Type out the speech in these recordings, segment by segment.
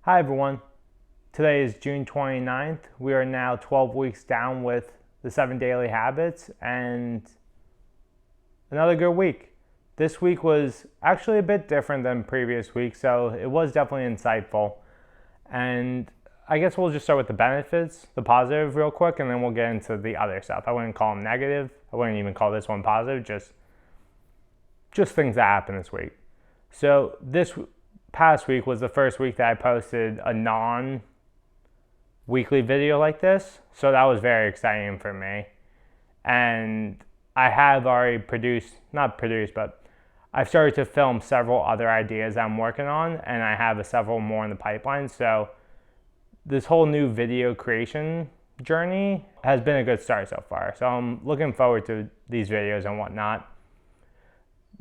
Hi everyone. Today is June 29th. We are now 12 weeks down with the 7 daily habits and another good week. This week was actually a bit different than previous weeks, so it was definitely insightful. And I guess we'll just start with the benefits, the positive real quick, and then we'll get into the other stuff. I wouldn't call them negative. I wouldn't even call this one positive, just things that happened this week. So this past week was the first week that I posted a non-weekly video like this, so that was very exciting for me. And I have already but I've started to film several other ideas I'm working on, and I have several more in the pipeline. So this whole new video creation journey has been a good start so far. So I'm looking forward to these videos and whatnot.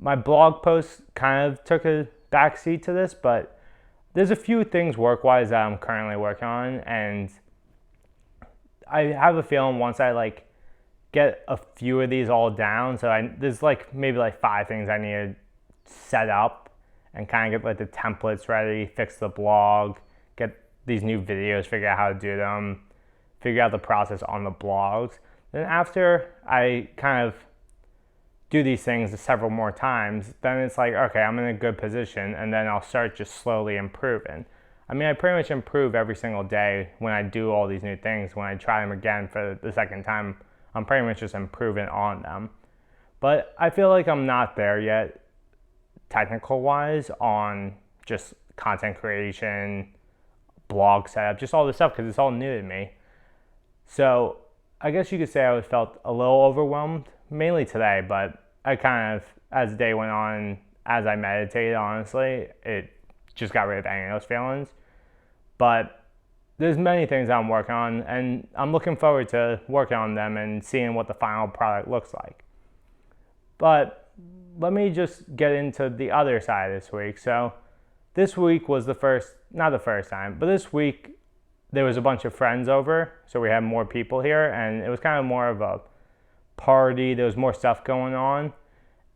My blog post kind of took a backseat to this, but there's a few things work-wise that I'm currently working on, and I have a feeling once I get a few of these all down, so there's maybe 5 things I need to set up and kind of get the templates ready, fix the blog, get these new videos, figure out how to do them, figure out the process on the blogs. Then after I kind of do these things several more times, then it's like, okay, I'm in a good position, and then I'll start just slowly improving. I mean, I pretty much improve every single day when I do all these new things. When I try them again for the second time, I'm pretty much just improving on them. But I feel like I'm not there yet, technical wise, on just content creation, blog setup, just all this stuff, because it's all new to me. So I guess you could say I felt a little overwhelmed, mainly today, but I kind of, as the day went on, as I meditated, honestly, it just got rid of any of those feelings. But there's many things I'm working on, and I'm looking forward to working on them and seeing what the final product looks like. But let me just get into the other side this week. So this week was not the first time, but this week there was a bunch of friends over, so we had more people here, and it was kind of more of a party. There was more stuff going on,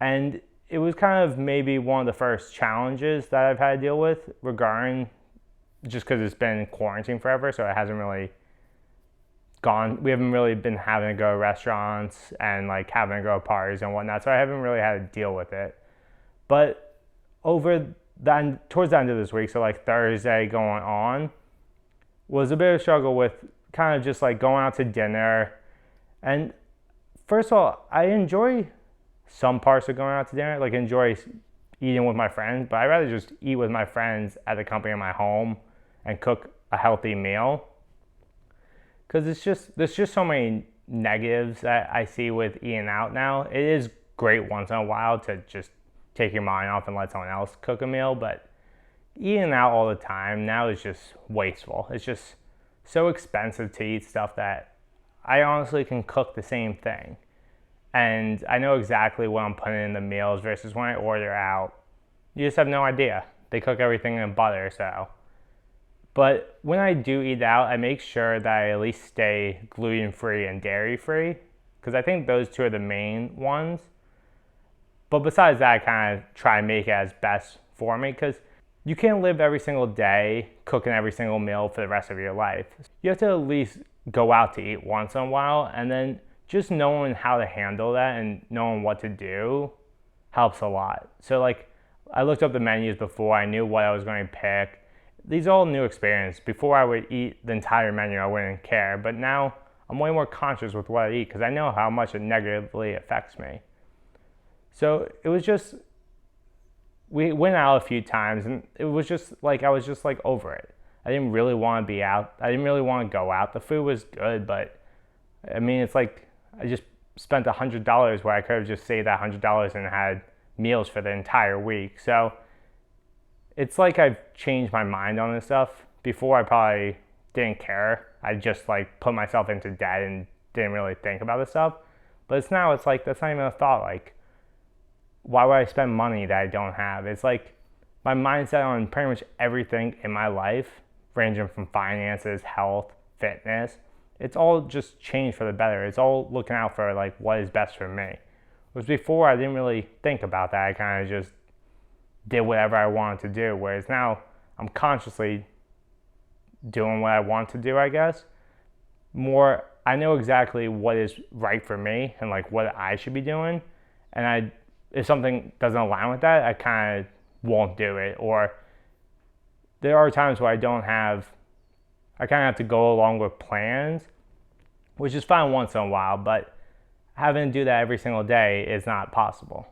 and it was kind of maybe one of the first challenges that I've had to deal with regarding, just because it's been quarantine forever, so it hasn't really we haven't really been having to go to restaurants and having to go to parties and whatnot, so I haven't really had to deal with it. But towards the end of this week, so Thursday going on, was a bit of a struggle with kind of just going out to dinner. And first of all, I enjoy some parts of going out to dinner, enjoy eating with my friends, but I'd rather just eat with my friends at the company of my home and cook a healthy meal. Because there's just so many negatives that I see with eating out now. It is great once in a while to just take your mind off and let someone else cook a meal, but eating out all the time now is just wasteful. It's just so expensive to eat stuff that I honestly can cook the same thing. And I know exactly what I'm putting in the meals versus when I order out. You just have no idea. They cook everything in butter, so. But when I do eat out, I make sure that I at least stay gluten-free and dairy-free, because I think those two are the main ones. But besides that, I kind of try and make it as best for me, because you can't live every single day cooking every single meal for the rest of your life. You have to at least go out to eat once in a while, and then just knowing how to handle that and knowing what to do helps a lot. So I looked up the menus before, I knew what I was going to pick. These are all new experience. Before I would eat the entire menu, I wouldn't care, but now I'm way more conscious with what I eat because I know how much it negatively affects me. So it was just, we went out a few times, and it was just I was just over it. I didn't really want to be out. I didn't really want to go out. The food was good, but I mean, it's I just spent $100 where I could have just saved that $100 and had meals for the entire week. So it's I've changed my mind on this stuff. Before I probably didn't care. I just put myself into debt and didn't really think about this stuff. But it's now that's not even a thought. Why would I spend money that I don't have? It's my mindset on pretty much everything in my life, ranging from finances, health, fitness. It's all just changed for the better. It's all looking out for what is best for me. Whereas before I didn't really think about that. I kind of just did whatever I wanted to do. Whereas now I'm consciously doing what I want to do, I guess. More, I know exactly what is right for me and like what I should be doing. And if something doesn't align with that, I kind of won't do it. Or there are times where I kind of have to go along with plans, which is fine once in a while, but having to do that every single day is not possible.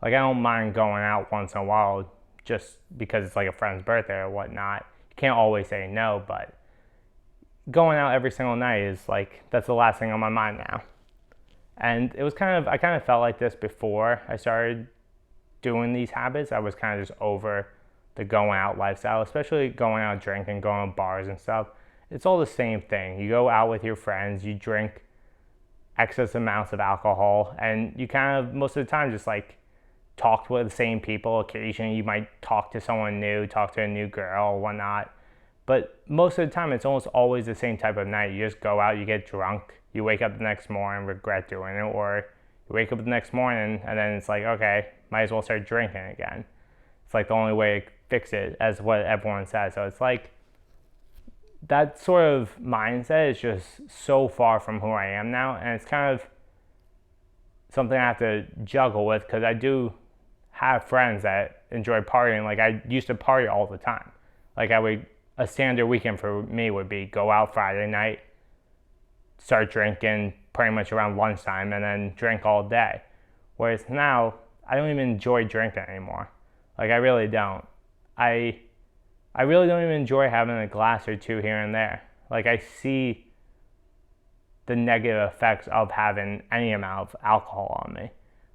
Like, I don't mind going out once in a while just because it's like a friend's birthday or whatnot. You can't always say no, but going out every single night is like, that's the last thing on my mind now. And I kind of felt like this before I started doing these habits. I was kind of just over the going out lifestyle, especially going out drinking, going to bars and stuff. It's all the same thing. You go out with your friends, you drink excess amounts of alcohol, and you kind of, most of the time, just like talk with the same people. Occasionally you might talk to someone new, talk to a new girl or whatnot. But most of the time, it's almost always the same type of night. You just go out, you get drunk, you wake up the next morning, regret doing it, or you wake up the next morning and then it's like, okay, might as well start drinking again. It's like the only way to fix it, as what everyone says. So it's like that sort of mindset is just so far from who I am now, and it's kind of something I have to juggle with because I do have friends that enjoy partying. Like, I used to party all the time. Like, a standard weekend for me would be go out Friday night, start drinking pretty much around lunchtime, and then drink all day. Whereas now, I don't even enjoy drinking anymore. Like, I really don't. I really don't even enjoy having a glass or two here and there. Like, I see the negative effects of having any amount of alcohol on me.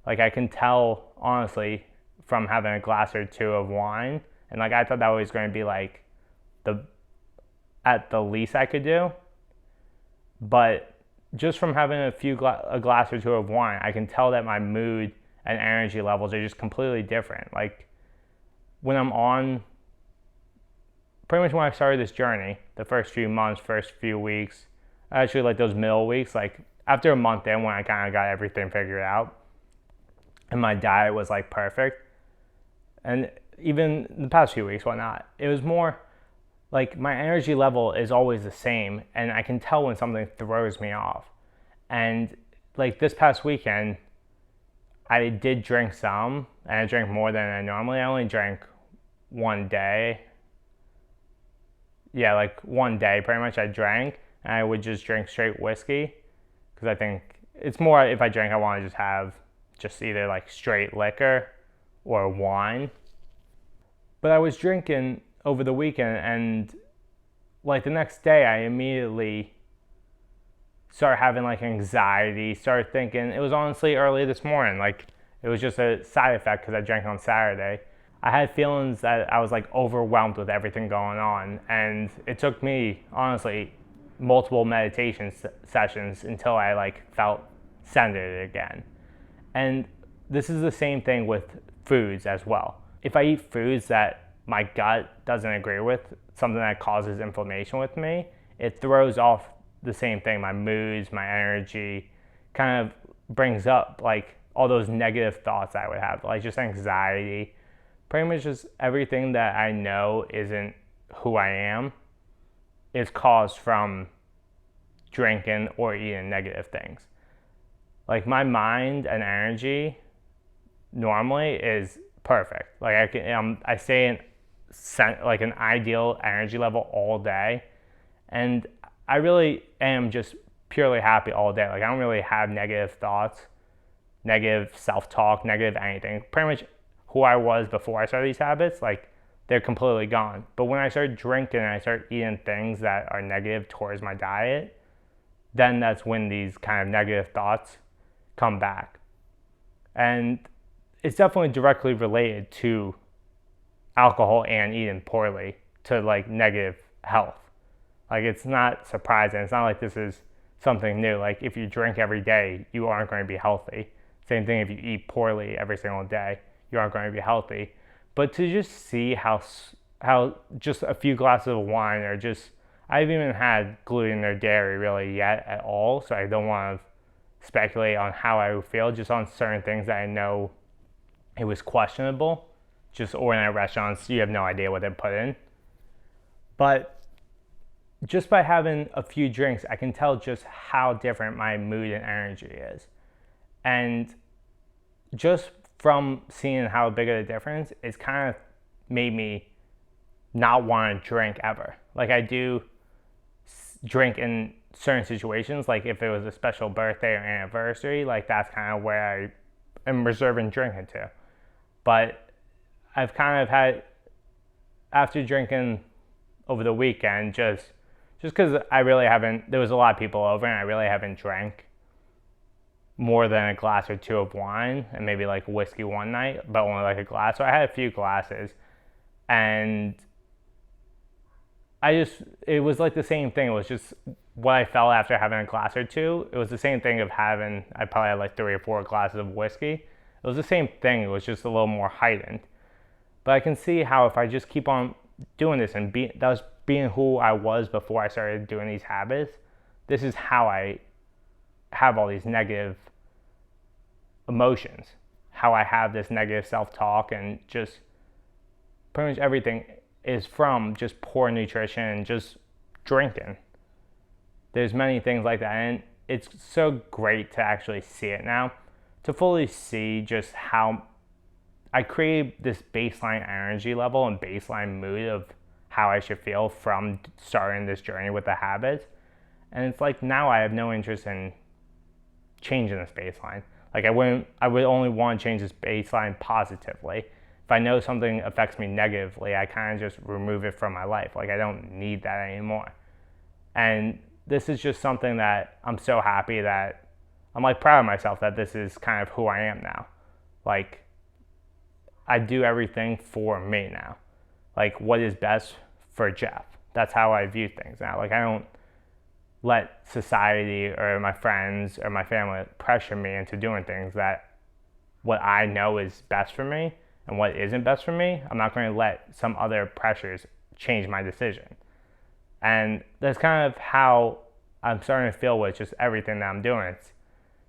Like, I can tell, honestly, from having a glass or two of wine, and like, I thought that was going to be like at the least I could do. But just from having a glass or two of wine, I can tell that my mood and energy levels are just completely different. Like, when I'm on, pretty much when I started this journey, the first few months, first few weeks, actually like those middle weeks, like after a month in, when I kind of got everything figured out and my diet was like perfect, and even the past few weeks, whatnot, it was more like my energy level is always the same, and I can tell when something throws me off. And like this past weekend, I did drink some, and I drank more than I normally. I only drank one day. Yeah, like one day pretty much I drank, and I would just drink straight whiskey because I think it's more, if I drink, I want to just have just either like straight liquor or wine. But I was drinking over the weekend, and like the next day I immediately started having like anxiety, started thinking, it was honestly early this morning, like it was just a side effect because I drank on Saturday. I had feelings that I was like overwhelmed with everything going on, and it took me honestly multiple meditation sessions until I like felt centered again. And this is the same thing with foods as well. If I eat foods that my gut doesn't agree with, something that causes inflammation with me, it throws off the same thing. My moods, my energy, kind of brings up like all those negative thoughts I would have, like just anxiety, pretty much just everything that I know isn't who I am is caused from drinking or eating negative things. Like, my mind and energy normally is perfect. Like, I stay in like an ideal energy level all day, and I really am just purely happy all day. Like, I don't really have negative thoughts, negative self-talk, negative anything. Pretty much who I was before I started these habits, like, they're completely gone. But when I start drinking and I start eating things that are negative towards my diet, then that's when these kind of negative thoughts come back. And it's definitely directly related to alcohol and eating poorly, to like negative health. Like, it's not surprising. It's not like this is something new. Like, if you drink every day, you aren't going to be healthy. Same thing if you eat poorly every single day, you aren't going to be healthy. But to just see how just a few glasses of wine, or just, I haven't even had gluten or dairy really yet at all, so I don't want to speculate on how I would feel just on certain things that I know it was questionable. Just ordinary restaurants, you have no idea what they put in. But just by having a few drinks, I can tell just how different my mood and energy is. And just from seeing how big of a difference, it's kind of made me not want to drink ever. Like I do drink in certain situations, like if it was a special birthday or anniversary, like that's kind of where I am reserving drinking to. But I've kind of had, after drinking over the weekend, just because I really haven't, there was a lot of people over and I really haven't drank more than a glass or two of wine and maybe like whiskey one night, but only like a glass. So I had a few glasses and it was like the same thing. It was just what I felt after having a glass or two. It was the same thing of having, I probably had like 3 or 4 glasses of whiskey. It was the same thing. It was just a little more heightened. But I can see how if I just keep on doing this and that was being who I was before I started doing these habits, this is how I have all these negative emotions, how I have this negative self-talk, and just pretty much everything is from just poor nutrition and just drinking. There's many things like that, and it's so great to actually see it now, to fully see just how I created this baseline energy level and baseline mood of how I should feel from starting this journey with the habits. And it's like now I have no interest in changing this baseline. Like I would only want to change this baseline positively. If I know something affects me negatively, I kind of just remove it from my life. Like I don't need that anymore. And this is just something that I'm so happy that I'm like proud of myself that this is kind of who I am now. Like I do everything for me now. Like what is best for Jeff. That's how I view things now. Like I don't let society or my friends or my family pressure me into doing things that what I know is best for me and what isn't best for me. I'm not going to let some other pressures change my decision. And that's kind of how I'm starting to feel with just everything that I'm doing.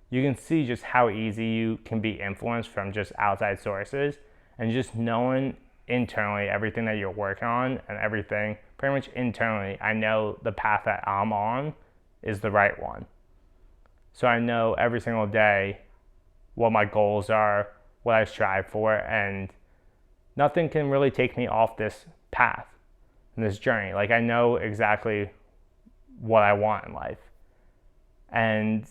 You can see just how easy you can be influenced from just outside sources, and just knowing internally everything that you're working on and everything pretty much internally, I know the path that I'm on is the right one. So I know every single day what my goals are, what I strive for, and nothing can really take me off this path and this journey. Like I know exactly what I want in life. And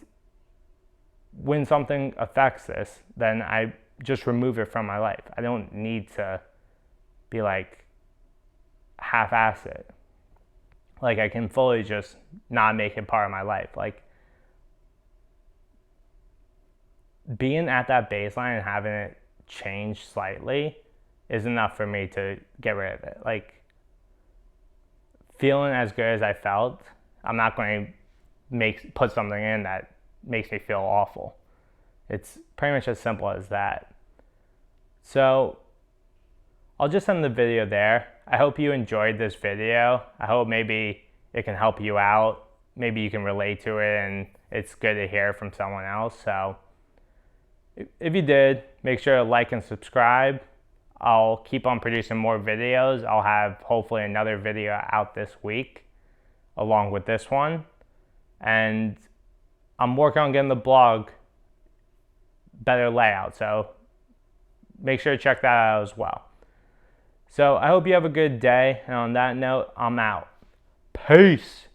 when something affects this, then I just remove it from my life. I don't need to be like half-ass it. Like I can fully just not make it part of my life. Like being at that baseline and having it change slightly is enough for me to get rid of it. Like feeling as good as I felt, I'm not going to put something in that makes me feel awful. It's pretty much as simple as that. So I'll just end the video there. I hope you enjoyed this video. I hope maybe it can help you out. Maybe you can relate to it and it's good to hear from someone else. So if you did, make sure to like and subscribe. I'll keep on producing more videos. I'll have hopefully another video out this week along with this one. And I'm working on getting the blog better layout, so make sure to check that out as well. So I hope you have a good day, and on that note, I'm out. Peace.